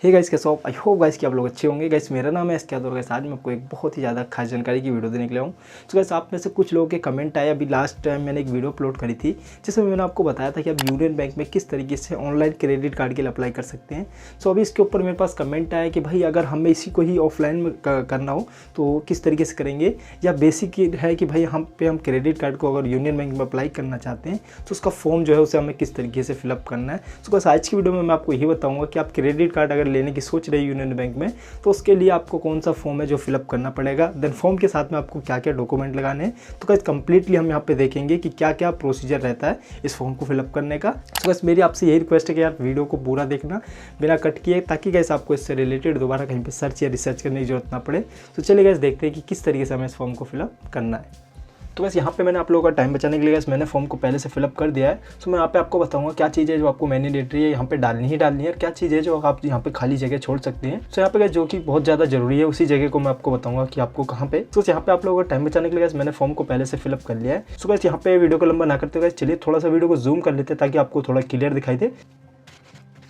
Hey guys, कैसे हो? I hope guys कि आप लोग अच्छे होंगे। गाइस मेरा नाम है एस क्या गाइस, आज मैं आपको एक बहुत ही ज़्यादा खास जानकारी की वीडियो देने के लिए हूँ। तो गाइस आप में से कुछ लोगों के कमेंट आए, अभी लास्ट टाइम मैंने एक वीडियो अपलोड करी थी जिसमें मैंने आपको बताया था कि आप यूनियन बैंक में किस तरीके से ऑनलाइन क्रेडिट कार्ड के लिए अप्लाई कर सकते हैं। सो अभी इसके ऊपर मेरे पास कमेंट आया कि भाई अगर हमें इसी को ही ऑफलाइन में करना हो तो किस तरीके से करेंगे, या बेसिक है कि भाई हम क्रेडिट कार्ड को अगर यूनियन बैंक में अप्लाई करना चाहते हैं तो उसका फॉर्म जो है उसे हमें किस तरीके से फिलअप करना है। सो बस आज की वीडियो में मैं आपको यही बताऊँगा कि आप क्रेडिट कार्ड अगर लेने की सोच रहे यूनियन बैंक में तो उसके लिए आपको कौन सा फॉर्म है जो फिलअप करना पड़ेगा, देन फॉर्म के साथ में आपको क्या क्या डॉक्यूमेंट लगाने हैं। तो गाइस कंप्लीटली हम यहाँ पे देखेंगे कि क्या क्या प्रोसीजर रहता है इस फॉर्म को फिलअप करने का। तो गाइस मेरी आपसे यही रिक्वेस्ट है कि यार वीडियो को पूरा देखना बिना कट किए, ताकि गाइस आपको इससे रिलेटेड दोबारा कहीं पर सर्च या रिसर्च करने की जरूरत ना पड़े। तो चलिए गाइस देखते हैं कि किस तरीके से हमें इस फॉर्म को फिलअप करना है। तो बस यहाँ पे मैंने आप लोगों का टाइम बचाने के लिए मैंने फॉर्म को पहले से फिलअप कर दिया है। सो मैं यहाँ पे आपको बताऊंगा क्या चीज़ है जो आपको मैंडेटरी है यहाँ पे डालनी है, और क्या चीज़ है जो आप यहाँ पे खाली जगह छोड़ सकते हैं। सो यहाँ पे जो कि बहुत ज़्यादा जरूरी है उसी जगह को मैं आपको बताऊंगा कि आपको कहाँ पे। तो यहाँ पे आप लोगों का टाइम बचाने के लिए मैंने फॉर्म को पहले से फिलअप कर लिया है। सो बस यहाँ पे वीडियो को लंबा ना करते हुए चलिए थोड़ा सा वीडियो को जूम कर लेते हैं ताकि आपको थोड़ा क्लियर दिखाई दे।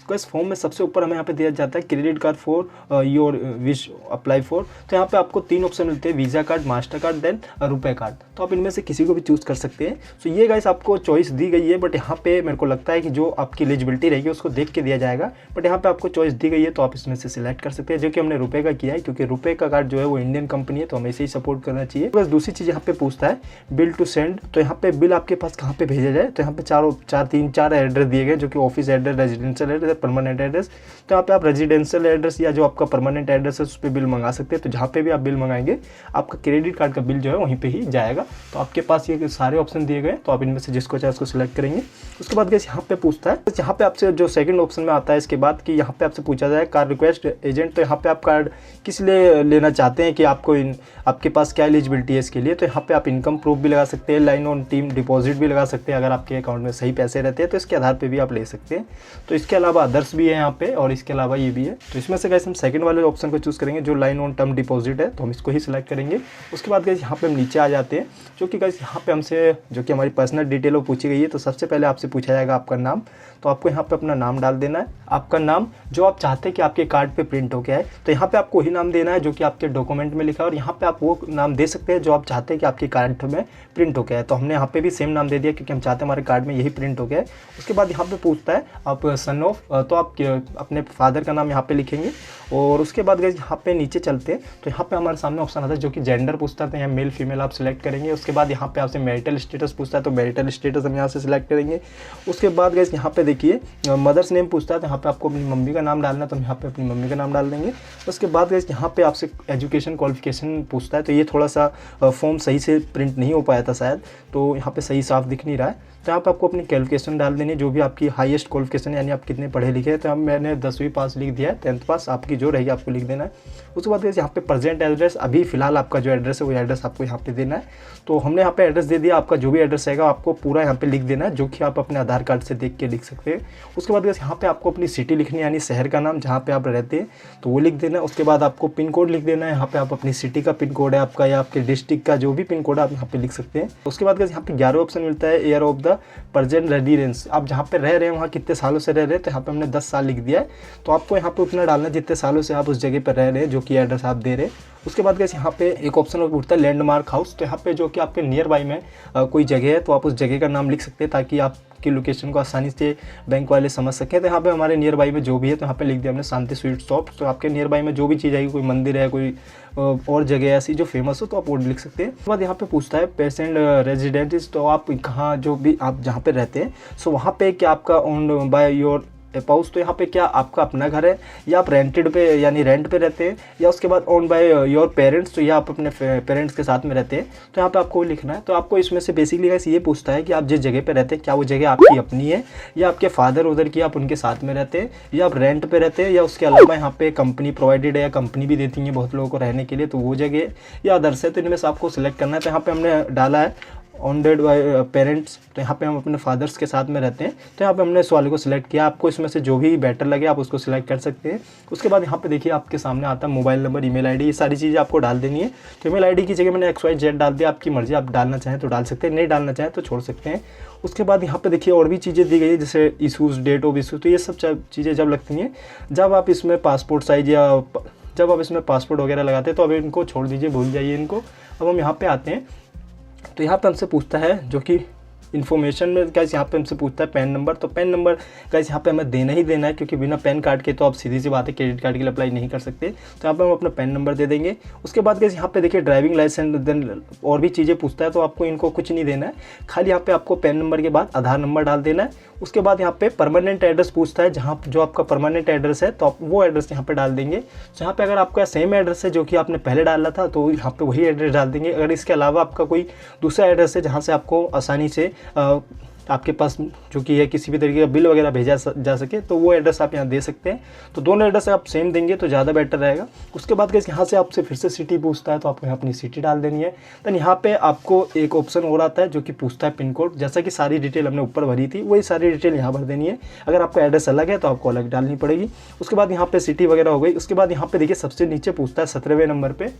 तो इस फॉर्म में सबसे ऊपर हमें यहाँ पे दिया जाता है credit card for your wish apply for. तो यहाँ पे आपको 3 ऑप्शन मिलते हैं, Visa card, Master card, then RuPay card. तो आप इनमें से किसी को भी चूज़ कर सकते हैं। तो ये गाइस आपको चॉइस दी गई है, बट यहाँ पे मेरे को लगता है कि जो आपकी एलिजिबिलिटी रहेगी उसको देख के दिया जाएगा। बट यहाँ पे आपको चॉइस दी गई है तो आप इसमें से सिलेक्ट कर सकते हैं, जो कि हमने रुपए का किया है क्योंकि रुपए का कार्ड जो है वो इंडियन कंपनी है तो हमें इसे ही सपोर्ट करना चाहिए। बस दूसरी चीज़ यहाँ पे पूछता है बिल टू सेंड। तो यहाँ पे बिल आपके पास कहाँ पे भेजा जाए, तो यहाँ पे चार एड्रेस दिए गए, जो कि office address, residential address, permanent address. तो यहाँ पे आप रेजिडेंशियल एड्रेस या जो आपका परमानेंट एड्रेस है उस पर बिल मंगा सकते हैं। तो जहाँ पे भी आप बिल मंगाएंगे आपका क्रेडिट कार्ड का बिल जो है वहीं पे ही जाएगा। तो आपके पास ये सारे ऑप्शन दिए गए, तो आप इनमें से जिसको चाहे उसको सिलेक्ट करेंगे। उसके बाद गाइस यहाँ पे पूछता है, यहाँ पे आपसे जो सेकंड ऑप्शन में आता है इसके बाद कि यहाँ पे आपसे पूछा जाए कार्ड रिक्वेस्ट एजेंट। तो यहाँ पे आप कार्ड किस लिए लेना चाहते हैं, कि आपके पास क्या एलिजिबिलिटी है इसके लिए। तो यहाँ पे आप इनकम प्रूफ भी लगा सकते हैं, लाइन ऑन टीम डिपॉजिट भी लगा सकते हैं। अगर आपके अकाउंट में सही पैसे रहते हैं तो इसके आधार पर भी आप ले सकते हैं। तो इसके अलावा अदर्स भी है यहाँ पे, और इसके अलावा ये भी है। तो इसमें से गाइस हम सेकंड वाले ऑप्शन को चूज़ करेंगे जो लाइन ऑन टर्म डिपॉजिट है, तो हम इसको ही सिलेक्ट करेंगे। उसके बाद गाइस यहाँ पे हम नीचे आ जाते हैं, जो कि गाइस यहाँ पे हमसे जो कि हमारी पर्सनल डिटेल वो पूछी गई है। तो सबसे पहले आपसे पूछा जाएगा आपका नाम। तो आपको यहाँ पे अपना नाम डाल देना है, आपका नाम जो आप चाहते हैं कि आपके कार्ड पे प्रिंट हो गया है। तो यहाँ पे आपको वही नाम देना है जो कि आपके डॉक्यूमेंट में लिखा है, और यहाँ पे आप वो नाम दे सकते हैं जो आप चाहते हैं कि आपके कार्ड में प्रिंट हो गया है। तो हमने यहाँ पे भी सेम नाम दे दिया क्योंकि हम चाहते हैं हमारे कार्ड में यही प्रिंट हो गया है। उसके बाद यहाँ पे पूछता है आप सन ऑफ, तो आप अपने फादर का नाम यहाँ पे लिखेंगे। और उसके बाद गाइस यहाँ पे नीचे चलते हैं तो यहाँ पे हमारे सामने ऑप्शन आता है जो कि जेंडर पूछता है, तो यहाँ मेल फीमेल आप सिलेक्ट करेंगे। उसके बाद यहाँ पे आपसे मैरिटल स्टेटस पूछता है, तो मैरिटल स्टेटस हम यहाँ से सिलेक्ट करेंगे। उसके बाद गाइस यहाँ पे देखिए मदर्स नेम पूछता है, तो यहाँ पे आपको अपनी मम्मी का नाम डालना है, तो हम यहाँ पे अपनी मम्मी का नाम डाल देंगे। उसके बाद गाइस यहाँ पे आपसे एजुकेशन क्वालिफिकेशन पूछता है, तो ये थोड़ा सा फॉर्म सही से प्रिंट नहीं हो पाया था शायद, तो यहाँ पे सही साफ दिख नहीं रहा है। तो यहाँ पे आपको अपनी क्वालिफिकेशन डाल देनी है, जो भी आपकी हाईएस्ट क्वालिफिकेशन यानी आप कितने पढ़े लिखे हैं। तो मैंने 10वीं पास लिख दिया है, 10th पास आपकी जो रहेगी आपको लिख देना है। उसके बाद यहाँ पे प्रेजेंट एड्रेस, अभी फिलहाल आपका जो एड्रेस है वो एड्रेस आपको यहाँ पे देना है। तो हमने यहाँ पे एड्रेस दे दिया, आपका जो भी एड्रेस रहेगा आपको पूरा यहाँ पे लिख देना है, जो कि आप अपने आधार कार्ड से देख के लिख सकते हैं। उसके बाद यहाँ पे आपको अपनी सिटी लिखनी है, यानी शहर का नाम जहाँ पे आप रहते हैं तो वो लिख देना है। उसके बाद आपको पिन कोड लिख देना है, यहाँ पे आप अपनी सिटी का पिन कोड है आपका या आपके डिस्ट्रिक्ट का जो भी पिन कोड है आप यहाँ पे लिख सकते हैं। उसके बाद यहाँ पे 11 ऑप्शन मिलता है, year of the present residence. आप जहाँ पे रह रहे हैं वहाँ कितने सालों से रह रहे हैं, तो यहाँ पे हमने 10 साल लिख दिया है। तो आपको यहाँ पे उतना डालना है जितने सालों से आप उस जगह पर रह रहे हैं, जो कि एड्रेस आप दे रहे हैं। उसके बाद गाइस यहाँ पे एक ऑप्शन और उठता है लैंडमार्क हाउस। तो यहाँ पे जो कि आपके नियर बाई में कोई जगह है तो आप उस जगह का नाम लिख सकते हैं ताकि आपकी लोकेशन को आसानी से बैंक वाले समझ सकें। तो यहाँ पे हमारे नियर बाई में जो भी है तो यहाँ पे लिख दिया हमने शांति स्वीट शॉप। तो आपके नियर बाई में जो भी चीज़ आएगी, कोई मंदिर है, कोई और जगह ऐसी जो फेमस हो तो आप वो लिख सकते हैं। उसके बाद यहाँ पे पूछता है पेशेंट रेजिडेंस। तो आप कहाँ जो भी आप जहाँ पे रहते हैं सो वहाँ पे क्या आपका ओन्ड बाय योर पाउस। तो यहाँ पे क्या आपका अपना घर है या आप रेंटेड पे यानी रेंट पे रहते हैं, या उसके बाद ओन बाय योर पेरेंट्स, तो या आप अपने पेरेंट्स के साथ में रहते हैं। तो यहाँ पे आपको लिखना है। तो आपको इसमें से बेसिकली गाइस ये पूछता है कि आप जिस जगह पे रहते हैं क्या वो जगह आपकी अपनी है या आपके फादर उधर की आप उनके साथ में रहते हैं, या आप रेंट पे रहते हैं, या उसके अलावा यहाँ पे कंपनी प्रोवाइडेड है या कंपनी भी देती है बहुत लोगों को रहने के लिए तो वो जगह, या अदर्स है। तो इनमें से आपको सिलेक्ट करना है। तो यहाँ पे हमने डाला है ऑनडेड पेरेंट्स, तो यहाँ पे हम अपने फादर्स के साथ में रहते हैं, तो यहाँ पे हमने इस वाले को सिलेक्ट किया। आपको इसमें से जो भी बेटर लगे आप उसको सिलेक्ट कर सकते हैं। उसके बाद यहाँ पे देखिए आपके सामने आता है मोबाइल नंबर, ईमेल आईडी, ये सारी चीज़ें आपको डाल देनी है। तो ईमेल आईडी की जगह मैंने XYZ डाल दिया, आपकी मर्जी, आप डालना चाहें तो डाल सकते हैं, नहीं डालना चाहें तो छोड़ सकते हैं। उसके बाद यहाँ पे देखिए और भी चीज़ें दी गई है, जैसे इशूज़, डेट ऑफ इशू, तो ये सब चीज़ें जब लगती हैं जब आप इसमें पासपोर्ट साइज या जब आप इसमें पासपोर्ट वगैरह लगाते हैं, तो अब इनको छोड़ दीजिए, भूल जाइए इनको। अब हम यहाँ पे आते हैं, तो यहाँ पे हमसे पूछता है जो कि इन्फॉर्मेशन में गाइस यहाँ पे हमसे पूछता है पैन नंबर। तो पैन नंबर गाइस यहाँ पे हमें देना ही देना है, क्योंकि बिना पैन कार्ड के तो आप सीधी सी बात है क्रेडिट कार्ड के लिए अप्लाई नहीं कर सकते। तो यहाँ पे हम अपना पैन नंबर दे देंगे। उसके बाद गाइस यहाँ पे देखिए ड्राइविंग लाइसेंस, देन और भी चीज़ें पूछता है, तो आपको इनको कुछ नहीं देना है, खाली यहाँ पे आपको पैन नंबर के बाद आधार नंबर डाल देना है। उसके बाद यहाँ पे परमानेंट एड्रेस पूछता है, जहाँ जो आपका परमानेंट एड्रेस है तो आप वो एड्रेस यहाँ पे डाल देंगे। तो यहाँ पे अगर आपका सेम एड्रेस है जो कि आपने पहले डाला था, तो यहाँ पे वही एड्रेस डाल देंगे। अगर इसके अलावा आपका कोई दूसरा एड्रेस है जहाँ से आपको आसानी से आपके पास जो कि है किसी भी तरीके का बिल वगैरह भेजा जा सके, तो वो एड्रेस आप यहाँ दे सकते हैं। तो दोनों एड्रेस आप सेम देंगे तो ज़्यादा बेटर रहेगा। उसके बाद गाइस यहाँ से आपसे फिर से सिटी पूछता है, तो आपको यहाँ अपनी सिटी डाल देनी है। देन यहाँ पे आपको एक ऑप्शन और आता है जो कि पूछता है पिन कोड। जैसा कि सारी डिटेल हमने ऊपर भरी थी, वही सारी डिटेल यहाँ भर देनी है। अगर आपका एड्रेस अलग है तो आपको अलग डालनी पड़ेगी। उसके बाद यहाँ पे सिटी वगैरह हो गई। उसके बाद यहाँ पे देखिए सबसे नीचे पूछता है 17वें नंबर पे,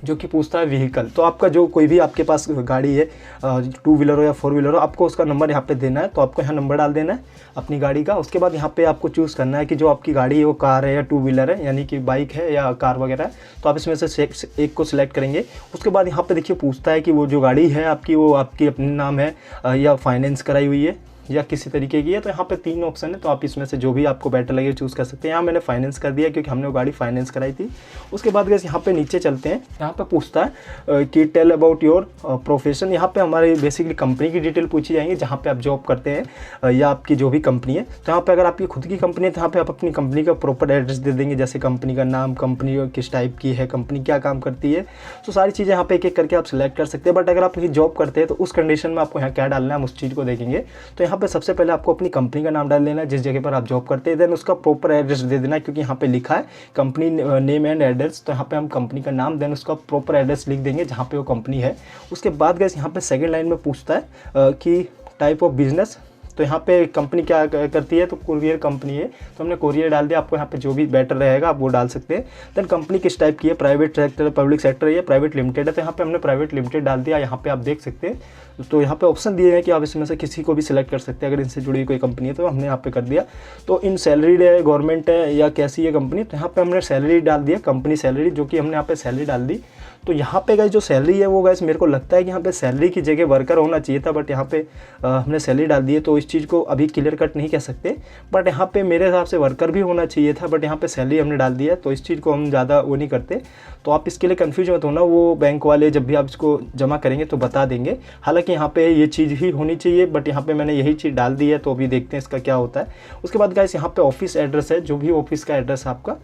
जो कि पूछता है व्हीकल। तो आपका जो कोई भी आपके पास गाड़ी है, 2 व्हीलर हो या 4 व्हीलर हो, आपको उसका नंबर यहाँ पे देना है। तो आपको यहाँ नंबर डाल देना है अपनी गाड़ी का। उसके बाद यहाँ पे आपको चूज़ करना है कि जो आपकी गाड़ी है वो कार है या 2 व्हीलर है, यानी कि बाइक है या कार वगैरह है। तो आप इसमें से एक को सिलेक्ट करेंगे। उसके बाद यहाँ पे देखिए पूछता है कि वो जो गाड़ी है आपकी, वो आपकी अपने नाम है या फाइनेंस कराई हुई है या किसी तरीके की है। तो यहाँ पे 3 ऑप्शन है, तो आप इसमें से जो भी आपको बेटर लगे चूज़ कर सकते हैं। यहाँ मैंने फाइनेंस कर दिया क्योंकि हमने वो गाड़ी फाइनेंस कराई थी। उसके बाद गाइस यहाँ पे नीचे चलते हैं। यहाँ पे पूछता है कि टेल अबाउट योर प्रोफेशन। यहाँ पे हमारी बेसिकली कंपनी की डिटेल पूछी जाएंगी, जहाँ पे आप जॉब करते हैं या आपकी जो भी कंपनी है। तो यहाँ पे अगर आपकी खुद की कंपनी है तो यहाँ पे आप अपनी कंपनी का प्रॉपर एड्रेस दे देंगे, जैसे कंपनी का नाम, कंपनी किस टाइप की है, कंपनी क्या काम करती है। तो सारी चीज़ें यहाँ पे एक एक करके आप सिलेक्ट कर सकते हैं। बट अगर आप कहीं जॉब करते हैं तो उस कंडीशन में आपको यहाँ क्या डालना है, हम उस चीज़ को देखेंगे। तो यहाँ पे सबसे पहले आपको अपनी कंपनी का नाम डाल देना है जिस जगह पर आप जॉब करते हैं। देन उसका प्रॉपर एड्रेस दे देना है, क्योंकि यहाँ पे लिखा है कंपनी नेम एंड एड्रेस। तो यहाँ पे हम कंपनी का नाम, देन उसका प्रॉपर एड्रेस लिख देंगे जहाँ पे वो कंपनी है। उसके बाद गाइस यहाँ पे सेकंड लाइन में पूछता है कि टाइप ऑफ बिजनेस। तो यहाँ पे कंपनी क्या करती है, तो कुरियर कंपनी है, तो हमने कुरियर डाल दिया। आपको यहाँ पे जो भी बेटर रहेगा आप वो डाल सकते हैं। देन कंपनी किस टाइप की है, प्राइवेट सेक्टर, पब्लिक सेक्टर है या प्राइवेट लिमिटेड है, तो यहाँ पे हमने प्राइवेट लिमिटेड डाल दिया। यहाँ पे आप देख सकते हैं, तो यहाँ पे ऑप्शन दिए हैं कि आप इसमें से किसी को भी सिलेक्ट कर सकते हैं अगर इनसे जुड़ी कोई कंपनी है, तो हमने यहाँ पे कर दिया। तो इन सैलरीड है, गवर्नमेंट है या कैसी है कंपनी, तो यहाँ पे हमने सैलरी डाल दिया, कंपनी सैलरी, जो कि हमने यहाँ पे सैलरी डाल दी। तो यहाँ पे गाइस जो सैलरी है वो गाइस मेरे को लगता है कि यहाँ पे सैलरी की जगह वर्कर होना चाहिए था, बट यहाँ पे हमने सैलरी डाल दी है। तो इस चीज़ को अभी क्लियर कट नहीं कह सकते, बट यहाँ पे मेरे हिसाब से वर्कर भी होना चाहिए था, बट यहाँ पे सैलरी हमने डाल दी है। तो इस चीज़ को हम ज़्यादा वो नहीं करते। तो आप इसके लिए कन्फ्यूज मत होना, वो बैंक वाले जब भी आप इसको जमा करेंगे तो बता देंगे। हालांकि यहाँ पे ये चीज़ ही होनी चाहिए, बट यहाँ पे मैंने यही चीज़ डाल दी है। तो अभी देखते हैं इसका क्या होता है। उसके बाद गाइस यहाँ पे ऑफिस एड्रेस है, जो भी ऑफिस का एड्रेस है आपका,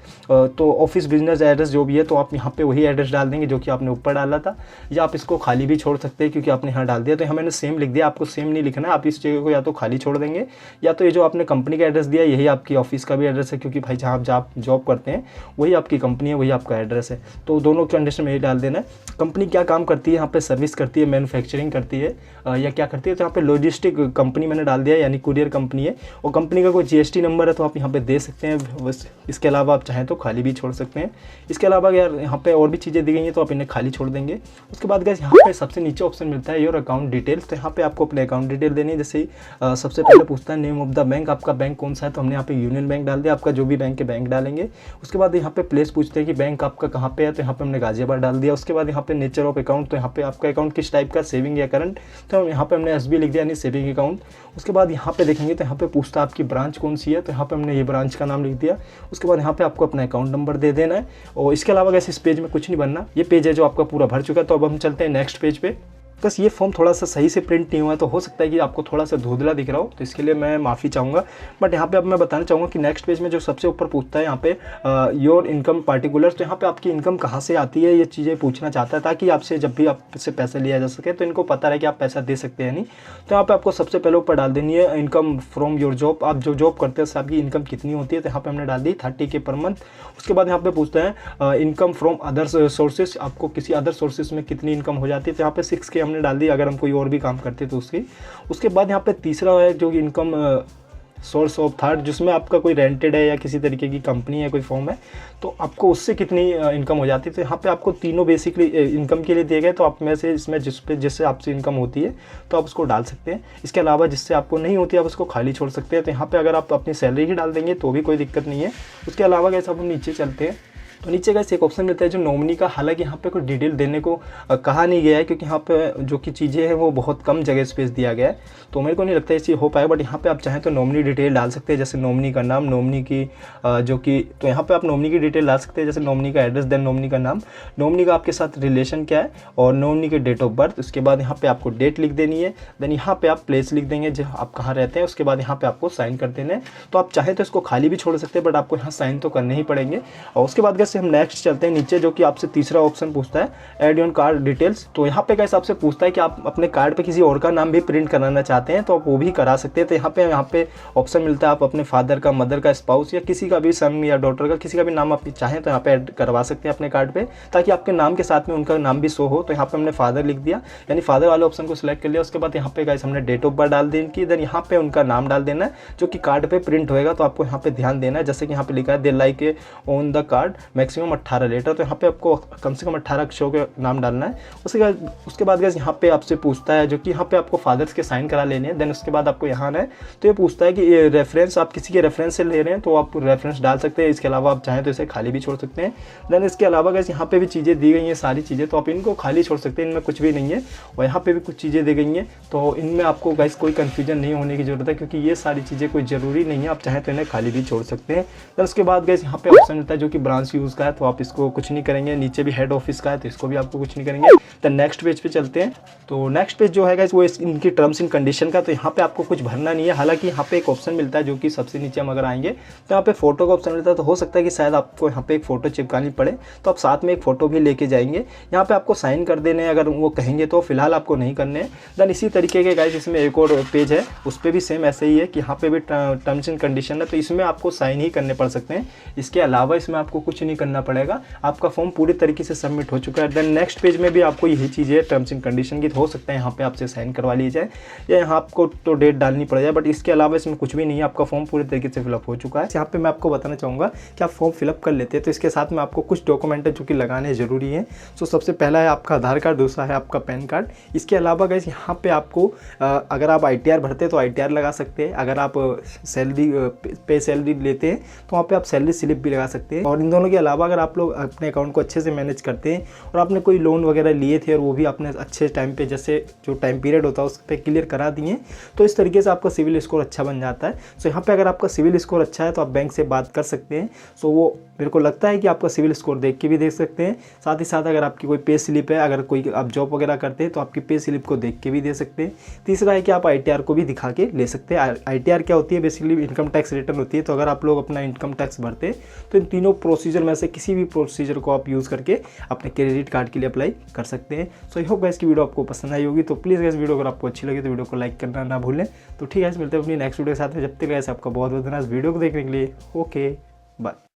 तो ऑफिस बिजनेस एड्रेस जो भी है, तो आप यहाँ पे वही एड्रेस डाल देंगे जो कि आपने ऊपर डाला था, या आप इसको खाली भी छोड़ सकते हैं क्योंकि आपने यहाँ डाल दिया। तो यहाँ मैंने सेम लिख दिया, आपको सेम नहीं लिखना है। आप इस जगह को या तो खाली छोड़ देंगे, या तो ये जो आपने कंपनी का एड्रेस दिया यही आपकी ऑफिस का भी एड्रेस है, क्योंकि भाई जहाँ आप जॉब करते हैं वही आपकी कंपनी है, वही आपका एड्रेस है। तो दोनों कंडीशन में यही डाल देना है। कंपनी क्या काम करती है, यहाँ पे सर्विस करती है, मैन्युफैक्चरिंग करती है या क्या करती है, तो यहाँ पे लॉजिस्टिक कंपनी मैंने डाल दिया, यानी कुरियर कंपनी है। और कंपनी का कोई GST नंबर है तो आप यहाँ पे दे सकते हैं। बस इसके अलावा आप चाहें तो खाली भी छोड़ सकते हैं। इसके अलावा यार यहाँ पे और भी चीज़ें दी गई हैं तो आप इन्हें खाली छोड़ देंगे। उसके बाद गाइस यहाँ पे सबसे नीचे ऑप्शन मिलता है योर अकाउंट डिटेल्स। तो यहाँ पे आपको अपने अकाउंट डिटेल देनी है। जैसे सबसे पहले पूछता है नेम ऑफ द बैंक, आपका बैंक कौन सा है, तो हमने यहाँ पे यूनियन बैंक डाल दिया। आपका जो भी बैंक है बैंक डालेंगे। उसके बाद यहाँ पे प्लेस पूछते हैं कि बैंक आपका कहाँ पे है, तो यहाँ पे हमने गाजियाबाद डाल दिया। उसके बाद यहाँ पे नेचर ऑफ अकाउंट, तो यहाँ पे आपका अकाउंट किस टाइप का, सेविंग या करंट, तो यहाँ पे हमने SB लिख दिया, यानी सेविंग अकाउंट। उसके बाद यहाँ पे देखेंगे तो यहाँ पे पूछता है आपकी ब्रांच कौन सी है, तो यहाँ पे हमने ये ब्रांच का नाम लिख दिया। उसके बाद यहाँ पे आपको अपना अकाउंट नंबर दे देना है। और इसके अलावा वैसे इस पेज में कुछ नहीं बनना, ये पेज है जो आपका पूरा भर चुका है। तो अब हम चलते हैं नेक्स्ट पेज पे। बस ये फॉर्म थोड़ा सा सही से प्रिंट नहीं हुआ है, तो हो सकता है कि आपको थोड़ा सा धुंधला दिख रहा हो, तो इसके लिए मैं माफ़ी चाहूँगा। बट यहाँ पे अब मैं बताना चाहूँगा कि नेक्स्ट पेज में जो सबसे ऊपर पूछता है यहाँ पे योर इनकम पार्टिकुलर्स, तो यहाँ पे आपकी इनकम कहाँ से आती है ये चीज़ें पूछना चाहता है, ताकि आपसे जब भी आपसे पैसा लिया जा सके तो इनको पता रहे कि आप पैसा दे सकते हैं नहीं। तो यहाँ पे आपको सबसे पहले ऊपर डाल देनी है इनकम फ्रॉम योर जॉब, आप जो जॉब करते हैं उससे आपकी इनकम कितनी होती है, तो यहाँ पे हमने डाल दी 30K पर मंथ। उसके बाद यहाँ पे पूछता है इनकम फ्रॉम अदर सोर्सेज, आपको किसी अदर सोर्सेज में कितनी इनकम हो जाती है, तो यहाँ पे 6K हमने डाल दी, अगर हम कोई और भी काम करते तो उसके बाद यहाँ पे तीसरा है जो कि इनकम सोर्स ऑफ थर्ड, जिसमें आपका कोई रेंटेड है या किसी तरीके की कंपनी है, कोई फॉर्म है, तो आपको उससे कितनी इनकम हो जाती है। तो यहाँ पे आपको तीनों बेसिकली इनकम के लिए दिए गए, तो आप में से इसमें जिससे आपसे इनकम होती है तो आप उसको डाल सकते हैं। इसके अलावा जिससे आपको नहीं होती है आप उसको खाली छोड़ सकते हैं। तो यहाँ पे अगर आप अपनी सैलरी ही डाल देंगे तो भी कोई दिक्कत नहीं है। उसके अलावा कैसे हम नीचे चलते हैं, तो नीचे का एक ऑप्शन मिलता है जो नॉमिनी का। हालांकि यहाँ पे कोई डिटेल देने को कहा नहीं गया है, क्योंकि यहाँ पे जो कि चीज़ें हैं वो बहुत कम जगह स्पेस दिया गया है, तो मेरे को नहीं लगता इससे हो पाएगा। बट यहाँ पे आप चाहें तो नॉमिनी डिटेल डाल सकते हैं, जैसे नॉमिनी का नाम, नॉमिनी की जो कि, तो यहाँ पे आप नॉमिनी की डिटेल डाल सकते हैं, जैसे नॉमिनी का एड्रेस, देन नॉमिनी का नाम, नॉमिनी का आपके साथ रिलेशन क्या है, और नॉमिनी के डेट ऑफ बर्थ। उसके बाद यहाँ पे आपको डेट लिख देनी है, देन यहाँ पे आप प्लेस लिख देंगे जो आप कहाँ रहते हैं। उसके बाद यहाँ पे आपको साइन कर देना है। तो आप चाहें तो इसको खाली भी छोड़ सकते हैं, बट आपको यहाँ साइन तो करने ही पड़ेंगे। और उसके बाद कैसे हम नेक्स्ट चलते हैं नीचे, जो कि आपसे तीसरा ऑप्शन पूछता है ऐड योर कार्ड डिटेल्स। तो यहाँ पे कैसे आपसे पूछता है कि आप अपने कार्ड पे किसी और का नाम भी प्रिंट कराना चाहते हैं तो आप वो भी करा सकते हैं। तो यहाँ पे ऑप्शन मिलता है, आप अपने फादर का, मदर का, स्पाउस या किसी का भी सन या डॉटर का किसी का भी नाम आप चाहें तो यहाँ पे ऐड करवा सकते हैं अपने कार्ड पे, ताकि आपके नाम के साथ में उनका नाम भी शो हो। तो यहाँ पे हमने फादर लिख दिया, यानी फादर वाले ऑप्शन को सिलेक्ट कर लिया। उसके बाद यहाँ पे गाइस हमने डेट ऑफ बर्थ डाल दी इनकी, देन यहाँ पे उनका नाम डाल देना है जो कि कार्ड पे प्रिंट होएगा। तो आपको यहाँ पे ध्यान देना है, जैसे कि यहाँ पे लिखा है they like a on the card maximum 18 letter, तो यहाँ पे आपको कम से कम 18 अक्षरों के नाम डालना है। उसके बाद गाइस यहाँ पे आपसे पूछता है, जो कि यहाँ पे आपको फादर्स के साइन करा लेने हैं। देन उसके बाद आपको यहाँ आना है, तो ये पूछता है कि ये रेफरेंस आप किसी के रेफरेंस से ले रहे हैं तो आप रेफरेंस डाल सकते हैं। इसके अलावा आप चाहें तो इसे खाली भी छोड़ सकते हैं। देन इसके अलावा गाइस यहाँ पे भी चीज़ें दी गई हैं, सारी चीज़ें, तो आप इनको खाली छोड़ सकते हैं, इनमें कुछ भी नहीं है। और यहाँ पे भी कुछ चीज़ें दी गई हैं, तो इनमें आपको गाइस कोई कन्फ्यूजन नहीं होने की जरूरत है, क्योंकि ये सारी चीज़ें कोई ज़रूरी नहीं है, आप चाहें तो इन्हें खाली भी छोड़ सकते हैं। देन उसके बाद गाइस यहाँ पे ऑप्शन मिलता है जो कि ब्रांच यूज़ का है, तो आप इसको कुछ नहीं करेंगे। नीचे भी हेड ऑफिस का है, तो इसको भी आपको कुछ नहीं करेंगे। तो नेक्स्ट पेज पे चलते हैं। तो नेक्स्ट पेज जो है गाइस वो इनकी टर्म्स एंड कंडीशन का, तो यहाँ पे आपको कुछ भरना नहीं है। हालांकि यहाँ पे एक ऑप्शन मिलता है जो कि सबसे नीचे हम अगर आएंगे तो यहाँ पे फोटो का ऑप्शन मिलता है, तो हो सकता है कि शायद आपको यहाँ पे एक फोटो चिपकानी पड़े, तो आप साथ में एक फोटो भी लेके जाएंगे। यहाँ पे आपको साइन कर देने हैं अगर वो कहेंगे, तो फिलहाल आपको नहीं करने हैं। देन इसी तरीके के गाइस इसमें एक और पेज है, उस पर भी सेम ऐसे ही है कि यहाँ पे भी टर्म्स एंड कंडीशन है, तो इसमें आपको साइन ही करने पड़ सकते हैं। इसके अलावा इसमें आपको कुछ नहीं करना पड़ेगा, आपका फॉर्म पूरी तरीके से सबमिट हो चुका है। देन नेक्स्ट पेज में भी आपको यही चीज़ है टर्म्स एंड कंडीशन की, हो सकता है यहाँ पे आपसे साइन करवा ली जाए या यहाँ आपको तो डेट डालनी पड़ जाए, बट इसके अलावा इसमें कुछ भी नहीं है। आपका फॉर्म पूरी तरीके से फिलअप हो चुका है। यहाँ पे मैं आपको बताना चाहूँगा कि आप फॉर्म फिलअप कर लेते हैं तो इसके साथ में आपको कुछ डॉक्यूमेंट है जो कि लगाने ज़रूरी है। सो सबसे पहला है आपका आधार कार्ड, दूसरा है आपका पैन कार्ड। इसके अलावा गाइस यहाँ पे आपको अगर आप ITR भरते हैं तो ITR लगा सकते हैं, अगर आप सैलरी लेते हैं तो वहाँ पे आप सैलरी स्लिप भी लगा सकते हैं। और इन दोनों के अलावा अगर आप लोग अपने अकाउंट को अच्छे से मैनेज करते हैं और आपने कोई लोन वगैरह लिए थे और वो भी आपने अच्छे टाइम पे, जैसे जो टाइम पीरियड होता है उस पर क्लियर करा दिए, तो इस तरीके से आपका सिविल स्कोर अच्छा बन जाता है। सो यहाँ पे अगर आपका सिविल स्कोर अच्छा है तो आप बैंक से बात कर सकते हैं। सो वो मेरे को लगता है कि आपका सिविल स्कोर देख के भी देख सकते हैं। साथ ही साथ अगर आपकी कोई पे स्लिप है, अगर कोई आप जॉब वगैरह करते हैं तो आपकी पे स्लिप को देख के भी दे सकते हैं। तीसरा है कि आप ITR को भी दिखा के ले सकते हैं। ITR क्या होती है, बेसिकली इनकम टैक्स रिटर्न होती है। तो अगर आप लोग अपना इनकम टैक्स भरते हैं तो इन तीनों प्रोसीजर में से किसी भी प्रोसीजर को आप यूज़ करके अपने क्रेडिट कार्ड के लिए अप्लाई कर सकते हैं। सो आई होप गाइस की वीडियो आपको पसंद आई होगी। तो प्लीज़ गाइस वीडियो अगर आपको अच्छी लगी तो वीडियो को लाइक करना ना भूलें। तो ठीक है, मिलते हैं अपनी नेक्स्ट वीडियो के साथ में। जब तक गाइस आपका बहुत बहुत धन्यवाद वीडियो को देखने के लिए। Okay bye.